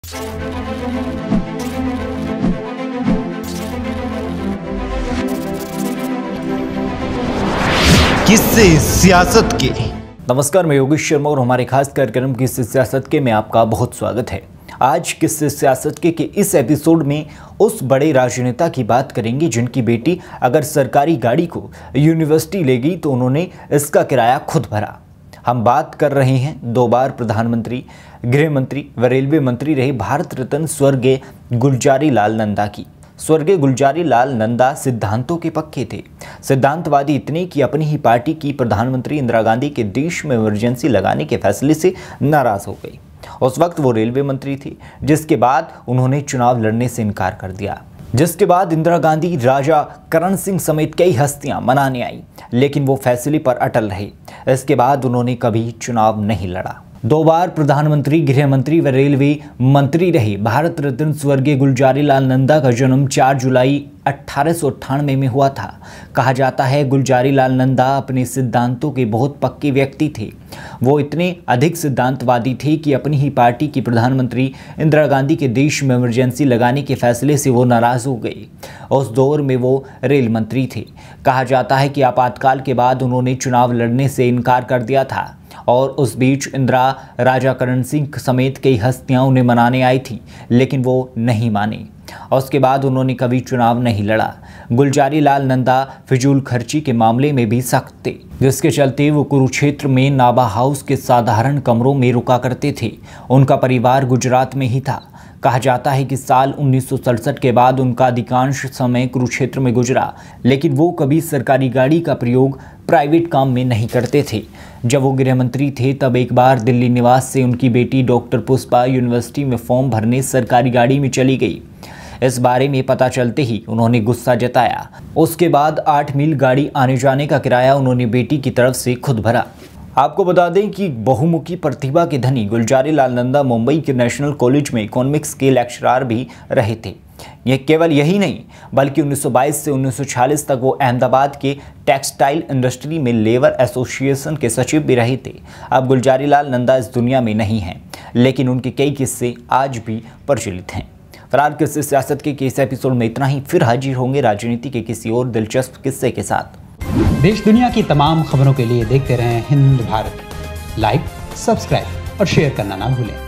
किस्से सियासत के। नमस्कार, मैं योगेश शर्मा और हमारे खास कार्यक्रम किस्से सियासत के में आपका बहुत स्वागत है। आज किस्से सियासत के इस एपिसोड में उस बड़े राजनेता की बात करेंगे जिनकी बेटी अगर सरकारी गाड़ी को यूनिवर्सिटी ले गई तो उन्होंने इसका किराया खुद भरा। हम बात कर रहे हैं 2 बार प्रधानमंत्री, गृह मंत्री व रेलवे मंत्री रहे भारत रत्न स्वर्गीय गुलजारी लाल नंदा की। स्वर्गीय गुलजारी लाल नंदा सिद्धांतों के पक्के थे। सिद्धांतवादी इतने कि अपनी ही पार्टी की प्रधानमंत्री इंदिरा गांधी के देश में इमरजेंसी लगाने के फैसले से नाराज हो गई। उस वक्त वो रेलवे मंत्री थी, जिसके बाद उन्होंने चुनाव लड़ने से इनकार कर दिया। जिसके बाद इंदिरा गांधी, राजा करण सिंह समेत कई हस्तियां मनाने आई, लेकिन वो फैसले पर अटल रहे। इसके बाद उन्होंने कभी चुनाव नहीं लड़ा। 2 बार प्रधानमंत्री, गृह मंत्री व रेलवे मंत्री रहे भारत रत्न स्वर्गीय गुलजारी लाल नंदा का जन्म 4 जुलाई 1898 में हुआ था। कहा जाता है गुलजारी लाल नंदा अपने सिद्धांतों के बहुत पक्के व्यक्ति थे। वो इतने अधिक सिद्धांतवादी थे कि अपनी ही पार्टी की प्रधानमंत्री इंदिरा गांधी के देश में इमरजेंसी लगाने के फैसले से वो नाराज हो गए। उस दौर में वो रेल मंत्री थे। कहा जाता है कि आपातकाल के बाद उन्होंने चुनाव लड़ने से इनकार कर दिया था और उस बीच इंदिरा, राजा करण सिंह समेत कई हस्तियां उन्हें मनाने आई थी, लेकिन वो नहीं माने। और उसके बाद उन्होंने कभी चुनाव नहीं लड़ा। गुलजारी लाल नंदा फिजूल खर्ची के मामले में भी सख्त थे, जिसके चलते वो कुरुक्षेत्र में नाभा हाउस के साधारण कमरों में रुका करते थे। उनका परिवार गुजरात में ही था। कहा जाता है कि साल 1967 के बाद उनका अधिकांश समय कुरुक्षेत्र में गुजरा, लेकिन वो कभी सरकारी गाड़ी का प्रयोग प्राइवेट काम में नहीं करते थे। जब वो गृह मंत्री थे तब एक बार दिल्ली निवास से उनकी बेटी डॉक्टर पुष्पा यूनिवर्सिटी में फॉर्म भरने सरकारी गाड़ी में चली गई। इस बारे में पता चलते ही उन्होंने गुस्सा जताया। उसके बाद 8 मील गाड़ी आने जाने का किराया उन्होंने बेटी की तरफ से खुद भरा। आपको बता दें कि बहुमुखी प्रतिभा के धनी गुलजारी लाल नंदा मुंबई के नेशनल कॉलेज में इकोनॉमिक्स के लेक्चरर भी रहे थे। यह केवल यही नहीं, बल्कि 1922 से 1946 तक वो अहमदाबाद के टेक्सटाइल इंडस्ट्री में लेबर एसोसिएशन के सचिव भी रहे थे। अब गुलजारी लाल नंदा इस दुनिया में नहीं हैं, लेकिन उनके कई किस्से आज भी प्रचलित हैं। फिलहाल किस्से सियासत के इस एपिसोड में इतना ही। फिर हाजिर होंगे राजनीति के किसी और दिलचस्प किस्से के साथ। देश दुनिया की तमाम खबरों के लिए देखते रहें हिंद भारत। लाइक, सब्सक्राइब और शेयर करना ना भूलें।